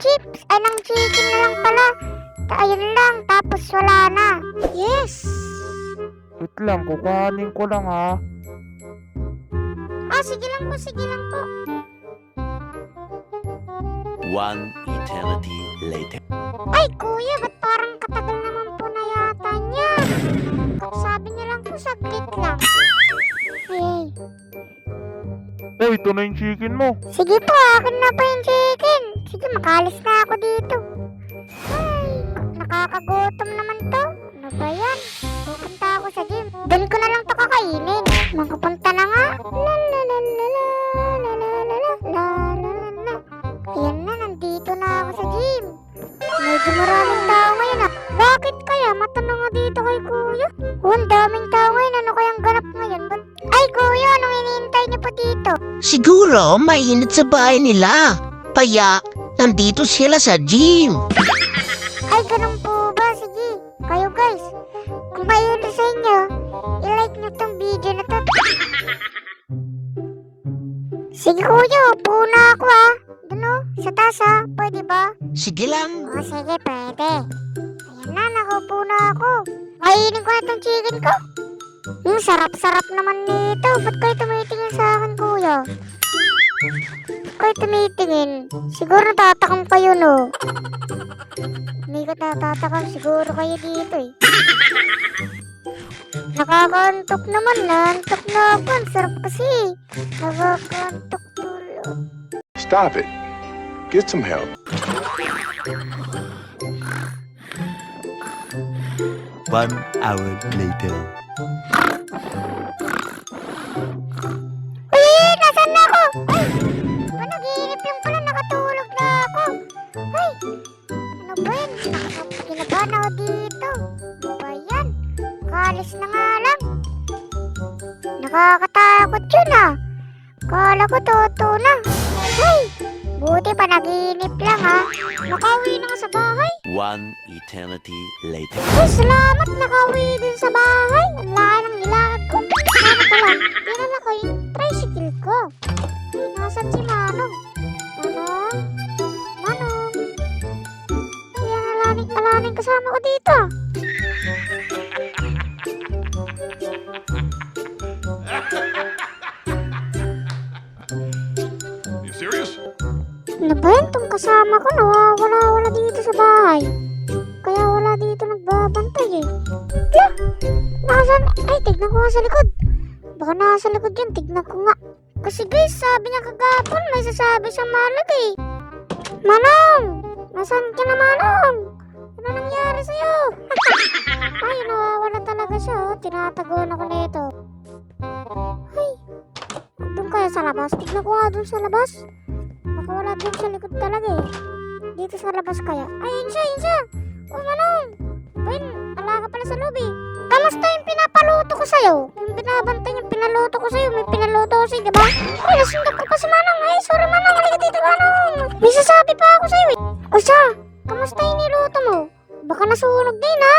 chips, ay ng chicken na lang pala. Ayun lang, tapos wala na. Yes! Wait lang, kukuhanin ko lang ha. Sige lang po, sige lang po. One eternity later. Ay, kuya, ba't parang katagal naman po na yata niya? Sabi niya lang po, saglit lang. Ay. Oh, ito na yung chicken mo. Sige po, akin na pa yung chicken. Sige, makalis na ako dito. Ay, nakakagutom naman to. Ano ba yan? Pupunta ako sa gym. Doon ko na lang to kakainin. Makapunta na nga. La la la la la la la la la la la la. Ayan na, nandito na ako sa gym. Medyo maraming tao ngayon ah. Bakit kaya? Mata na nga dito kay kuya. Ang daming tao ngayon. Ano kayang ganap ngayon? Ay kuya, anong hinihintay niyo po dito? Siguro mainit sa bahay nila. Kaya nandito sila sa gym. Ay, ganun po ba? Sige. Kayo guys, kung mainit sa inyo, i-like nyo tong video na to. Sige kuya, upo na ako ah. Doon oh, sa taas ah. Pwede ba? Sige lang. Sige, pwede. Ayan na, nakaupo na ako. Kainin ko na tong chicken ko. Sarap-sarap naman nito. Ba't kayo tumitingin sa akin, kuya? Ba't kayo tumitingin? Siguro natatakam kayo, no? Hindi ko natatakam. Siguro kayo dito, eh. Nakakaantok naman. Naantok na ako. Ang sarap kasi. Nakakaantok tulo. Stop it. Get some help. One hour later. Uy, nasan na ako? Ay, panaginip lang pala, nakatulog na ako. Ay, ano ba yan? Nakakapaginabahan ako dito. Ano ba yan? Kalis na nga lang. Nakakatakot yun ah. Kala ko totoo na. Ay, buti panaginip lang ah. Nakauwi na ka sa bahay. One eternity later. Ay, salamat, nakauwi din sa bahay. Ang laki ng nilakad ko. Sana pala, dinala ko yung tricycle ko. Ay, nasan si Manong? Manong? Manong? Kaya alaning kasama ko dito. You serious? Ano ba yan? Itong kasama ko, nawawala dito sa bahay. Kaya wala dito nagbabantay eh. Hala! Nasaan? Ay, tignan ko nga sa likod. Baka nasa likod yun, tignan ko nga. Kasi guys, sabi niya kagapon, may sasabi siyang malag eh. Manong! Nasaan ka na, Manong? Ano nangyari sa'yo? Ay, nawawala talaga siya oh. Tinatagon ako nito. Ay, doon kaya sa labas? Tignan ko nga doon sa labas. Baka wala doon sa likod talaga eh. Dito sa labas kaya. Ay, yun siya. O, Manong. Ben, ala ka pala sa lobby. Kamusta yung pinapaluto ko sa'yo? Yung binabantay yung pinaluto ko sa'yo. May pinaluto ko sa'yo, diba? Ay, nasundan ko pa si Manong. Ay, sorry Manong. Halika dito, Manong. May sasabi pa ako sa'yo eh. O siya, kamusta yung niluto mo? Baka nasunog din ha?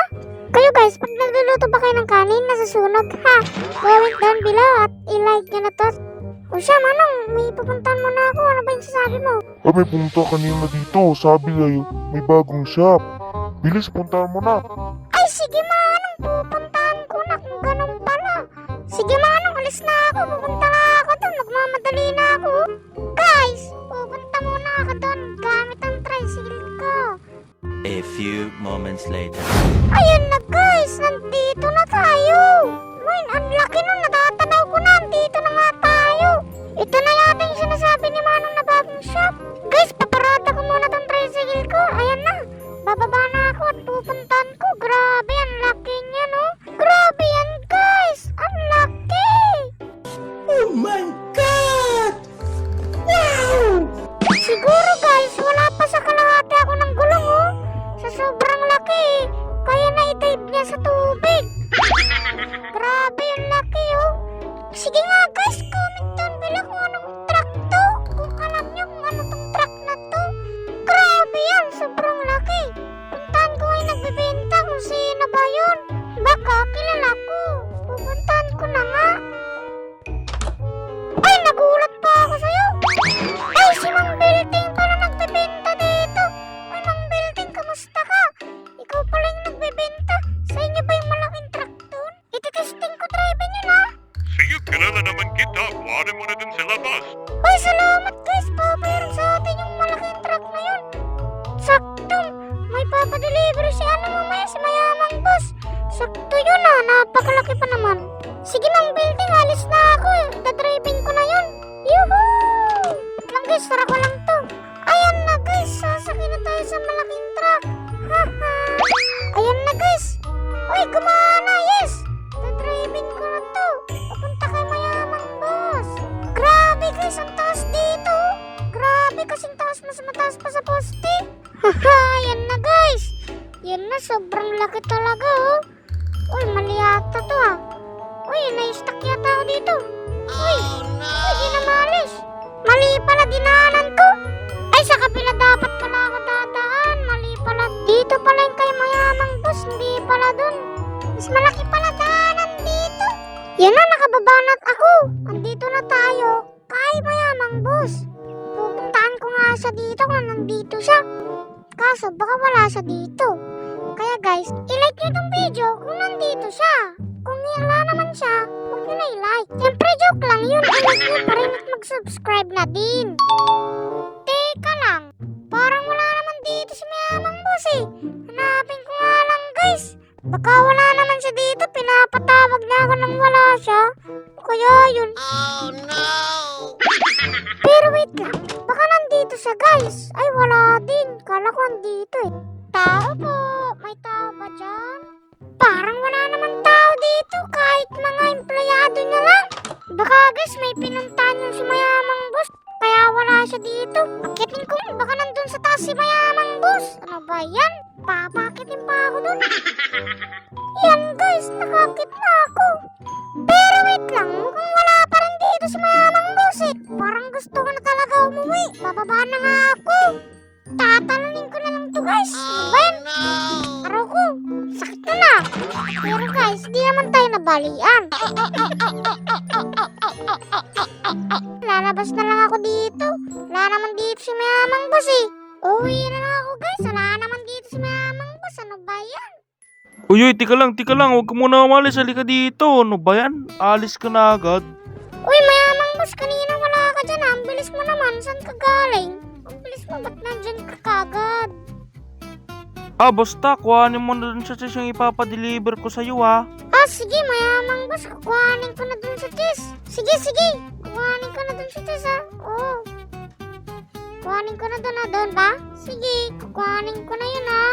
Kayo guys, pag nagluluto ba kayo ng kanin, nasusunog ha? Comment down below at i-like nyo na to. O siya, Manong, may pupuntahan mo na ako. Ano ba yung sasabi mo? Ay, may pumunta kanina dito. Sabi ngayon, may bagong shop. Bilis, puntahan mo na. Ay, sige Manong, pupuntahan ko na kung ganun pala. Sige Manong, alis na ako. Pupunta na ako doon. Magmamadali na ako. Guys, pupunta muna ako doon gamit ang tricycle ko. A few moments later. Ayun na guys, nandito na tayo. Wait, ang laki nun, natatanaw ko na. Nandito na nga tayo. Ito na yata yung sinasabi ni Manong na bagong shop. Guys, paparada ko muna tong tricycle ko. Ayan na, bababa na ako at pupuntahan ko. Grabe, ang laki niya no. Grabe yan guys, ang laki. Oh my God! Wow! Siguro guys, wala pa sa kalahati ako ng gulong oh. Sa sobrang laki, kaya na-dive niya sa tubig. Grabe yung laki oh. Sige nga guys, comment down below kung anong truck to. Kung alam nyo kung ano tong mataas pa sa poste. Haha, yan na guys. Yan na, sobrang laki talaga oh. Uy, mali yata to ah. Uy, na-stuck yata ako dito. Uy, uy, di na maalis. Mali pala, dinaanan ko. Ay, sa kapila dapat pala ako dadaan. Mali pala. Dito pala yung kay mayamang boss, hindi pala dun. Mas malaki pala daanan dito. Yan na, nakababa na ako. Andito na tayo. Kay mayamang boss. Pupuntaan ko nga siya dito kung nandito siya. Kaso baka wala siya dito. Kaya guys, i-like nyo itong video kung nandito siya. Kung wala naman siya, huwag nyo na i-like. Siyempre joke lang yun. I-like nyo pa rin at mag-subscribe na din. Teka lang. Parang wala naman dito si mayamang boss eh. Hanapin ko nga lang guys. Baka wala naman siya dito. Pinapatawag na ako nang wala siya. Kaya yun. Oh no! Pero wait lang. Baka nandito siya guys. Ay wala din. Kala ko nandito eh. Tao po. May tao ba dyan? Parang wala naman tao dito. Kahit mga empleyado niya lang. Baka guys may pinuntahan yung si mayamang boss. Kaya wala siya dito. Akitin ko. Baka nandun sa taas si mayamang boss. Ano ba yan? Papakitin pa ako dun. Yan guys. Nakakit na ako. Pero wait lang. Mukhang wala pa rin dito si mayamang boss eh. Parang gusto ko na talaga umuwi. Bababa na nga ako. Tatalunin ko na lang to guys. Ano ba yan? Araw ko. Sakit na na. Pero guys, di naman tayo nabalian. Lalabas na lang ako dito. Wala naman dito si mayamang boss eh. Uwi na lang ako guys. Wala naman dito si mayamang boss. Ano ba yan? Uy, tika lang. Huwag ka muna umalis. Halika dito. Ano ba yan? Alis ka na agad. Uy, mayamang boss. Kanina wala ka dyan ah. Ang bilis mo naman. Saan ka galing? Ang bilis mo. Ba't nandyan ka kagad? Basta. Kuhanin mo na dun sa cheese yung ipapadeliver ko sa'yo, ha? Sige, mayamang boss. Kukuhanin ko na dun sa cheese. Sige. Kukuhanin ko na dun sa cheese, ha? Oo. Kukuhanin ko na dun, ha? Doon ba? Sige, kukuhanin ko na yun, ha?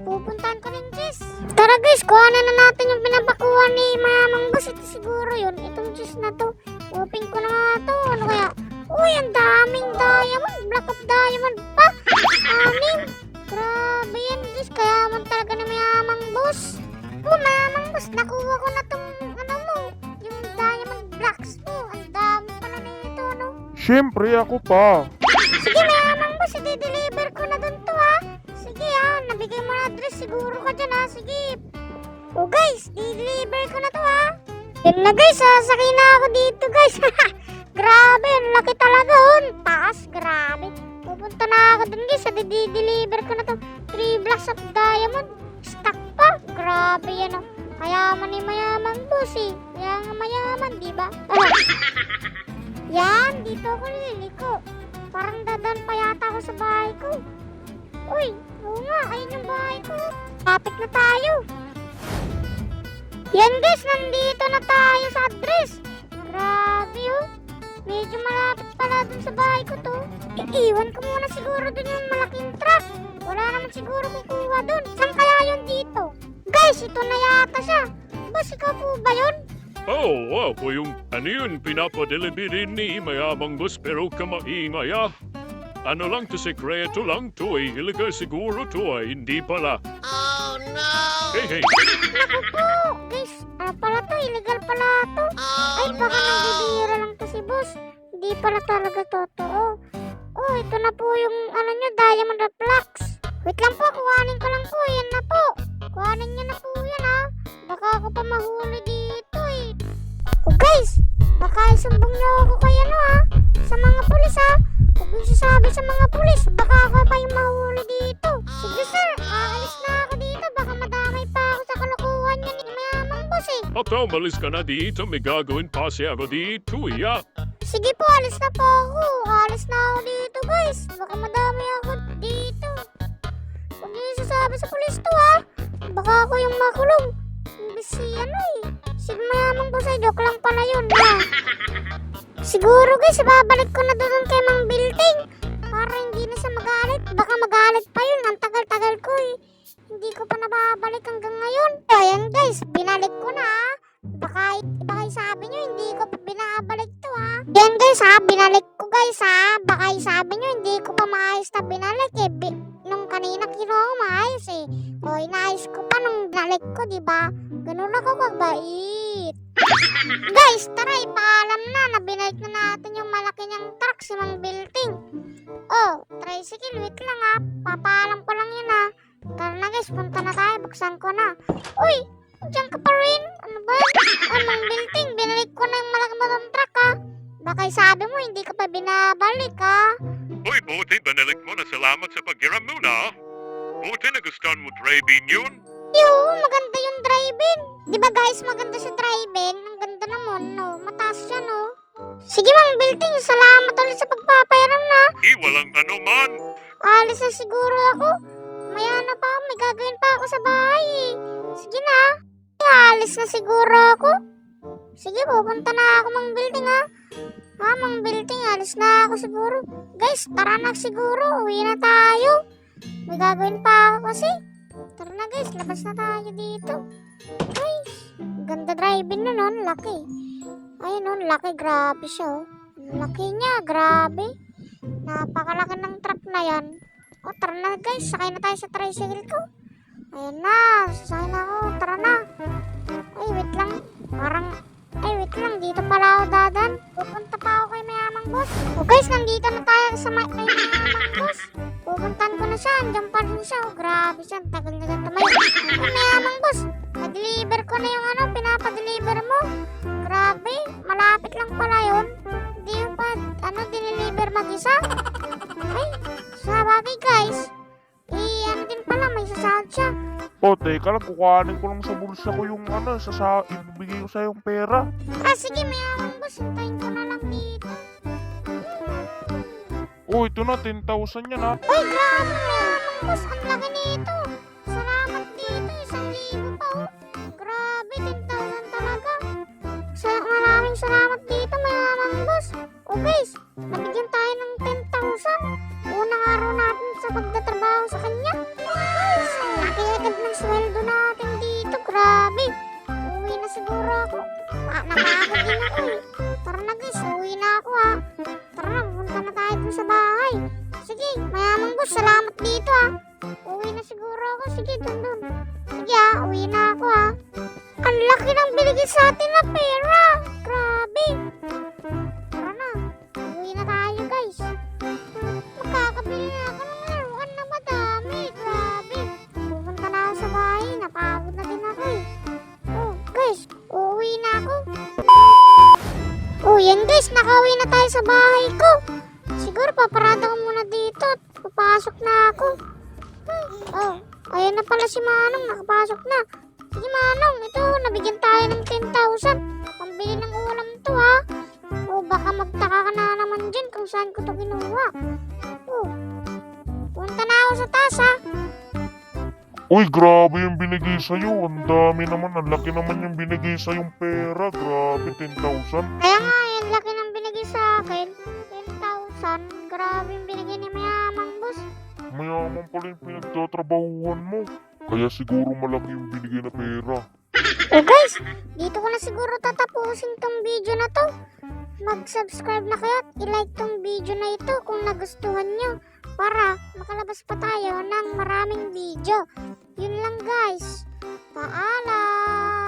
Pupuntahan ko na yung cheese. Tara, guys. Kuhanin na natin yung pinapakuha ni mayamang boss. Ito siguro yun. Itong cheese na to. Open ko na nga to. Ano kaya? Uy, ang daming diamond. Block of diamond pa. Anim. Grabe yan, guys. Kaya man talaga ni mayamang boss. Mayamang boss, nakuha ko na tong, ano mo, yung diamond blocks mo. Ang dami pala na ito, ano? Siyempre ako pa. Sige, mayamang boss, i-deliver ko na dun to, ha? Sige, ha? Nabigay mo na address, siguro ka dyan, ha? Sige. O, guys, i-deliver ko na to, ha? Yun na, guys, sasakay na ako dito, guys. Grabe, ang laki talaga, oh. Taas, grabe. Pupunta na ako dun, guys. I-deliver ko na to. 3 blocks of diamond. Stuck pa. Grabe yan, oh. Kayaman ni mayamang boss, eh. Kaya nga mayaman, di ba? Yan, dito ako liliko. Parang dadan pa yata ako sa bahay ko. Uy, oo nga, ayun yung bahay ko. Lapit na tayo. Yan guys, nandito na tayo sa address. Grabe, oh. Medyo malapit pala dun sa bahay ko to. Iiwan ko muna siguro dun yung malaking truck. Wala naman siguro kukuha dun. Saan kaya yun dito? Guys, ito na yata siya. Boss, ikaw po ba yun? Oh, ako yung ano yun, pinapadelivery ni mayamang boss pero kamaingay ah. Ano lang to, sekreto lang to eh, illegal siguro to eh, hindi pala. Oh no! Hey! Naku po, guys, ano pala to? Illegal pala to. Ay, baka nagbibira lang to si boss. Hindi pala talaga totoo. Oh, ito na po yung ano nyo, diamond blocks. Wait lang po, kuhanin ko lang po. Yan na po. Kuhanin nyo na po yan, ha. Baka ako pa mahuli dito, eh. Oh, guys, baka isumbong nyo ako kay ano, ha. Sa mga pulis, ha. Huwag nyo sasabi sa mga pulis. Baka ako pa yung mahuli dito. Sige, sir. Aalis na ako dito. Baka madamay pa ako sa kalokohan nyo ni mayamang boss, eh. At umalis ka na dito, may gagawin pa siya ako dito yeah. Sige po, alis na po ako. Alis na ako dito, guys. Baka madami ako dito. Huwag niyo sasabi sa pulis to, ha. Baka ako yung makulong. Imbis si ano eh. Si mayamang boss ay joke lang pala yun, ha. Siguro guys, babalik ko na doon kay Mang Building. Para hindi na siya magalit. Baka magalit pa yun. Ang tagal-tagal ko eh. Hindi ko pa nababalik hanggang ngayon. Ayan guys, binalik ko na, ha. Baka sabi nyo, hindi ko pa binabalik to, ha. Yan guys, ha. Binalik ko guys, ha. Baka sabi nyo, hindi maayos na binalik eh. Nung kanina kinuha ko maayos eh. O, inaayos ko pa nung binalik ko, diba? Ganun ako kabait. Guys, tara, ipaalam na binalik na natin yung malaki niyang truck, si Mang Bilting. Oh, tricycle, wait lang ha. Papaalam ko lang yun ha. Tara na guys, punta na tayo, buksan ko na. Uy, diyan ka pa rin. Ano ba? Mang Bilting, binalik ko na yung malaki mong truck ha. Baka sabi mo, hindi ka pa binabalik ha. Uy, buti banalik mo na salamat sa paghiram mo na. Buti nagustuhan mo driving yun. Yo, maganda yung drive-in. Di ba guys, maganda sa drive-in? Ang ganda naman, no? Mataas siya, no? Sige, Mang Bilting, salamat ulit sa pagpapayaram na. Walang ano man. Alis na siguro ako. Maya na pa, may gagawin pa ako sa bahay eh. Sige na. Alis na siguro ako. Sige, pupunta na ako, Mang Bilting ha. Ha, Mang Bilting, alis na ako siguro. Guys, tara na siguro. Uwi na tayo. May gagawin pa ako kasi. Tara na guys, labas na tayo dito. Guys, ganda driving na nun, laki. Ayun nun, laki, grabe siya oh. Laki niya, grabe. Napakalaki ng truck na yan. O, tara na guys, sakay na tayo sa tricycle ko. Ayun na, sasakay na ako, tara na. Ay, wait lang, wait lang, dito pala ako dadan. Pupunta pa ako kay Mayamang Boss. O guys, nandito na tayo sa kay Mayamang Boss. Pupuntahan ko na siya, andyan pa rin siya. O, grabe siya, ang tagal na dyan tumayo. Kay Mayamang Boss, na-deliver ko na yung pinapadeliver mo. Grabe, malapit lang pala yun. Hindi yung dineliver mag-isa. Ay, sabagay guys. Din pala, may sasahod siya. O, teka lang, kukuhanin ko lang sa bulsa ko yung ibigay ko sa yung pera. Sige, Mayamang Boss, hintayin ko na lang dito. O, ito na, 10,000 yan ha. Uy, grabe, Mayamang Boss, ang laki nito. Salamat dito, 1,000 pa oh. Grabe, 10,000 talaga. Maraming salamat dito, Mayamang Boss. O guys, nabigyan tayo ng 10,000. Unang araw natin sa pagtatrabaho sa kanya. Guys, ang laki agad ng sweldo natin dito. Grabe. Uwi na siguro ako. Napagod din ako eh. Tara na guys, uwi na ako ha. Tara na, punta na tayo dun sa bahay. Sige, Mayamang Boss, salamat dito ha. Uwi na siguro ako. Sige, dun. Sige ha, uwi na ako ha. Ang laki ng binigay sa atin na pera. Grabe. Tara na, uwi na tayo guys. Makakabili na ako ng laruan na madami. Grabe. Pupunta na ako sa bahay. Napagod na din ako eh. Oh, guys, uuwi na ako. Oh, yan guys, nakauwi na tayo sa bahay ko. Siguro paparada ko muna dito at papasok na ako. Oh, ayun na pala si Manong, nakapasok na. Sige Manong, ito, nabigyan tayo ng 10,000. Pambili ng ulam to ha. Oh, baka magtaka ka na naman dyan kung saan ko to kinuha. Oh, punta na ako sa taas ha. Uy, grabe yung binigay sa'yo. Ang dami naman, ang laki naman yung binigay sa'yong pera. Grabe, 10,000. Kaya nga, yung laki ng binigay sa akin. 10,000. Grabe yung binigay ni Mayamang Boss. Mayaman pala yung pinagtatrabahuhan mo. Kaya siguro malaki yung binigay na pera. Oh guys, dito ko na siguro tatapusin tong video na to. Mag-subscribe na kayo at i-like tong video na ito kung nagustuhan nyo para makalabas pa tayo ng maraming video. Yun lang guys. Paalam!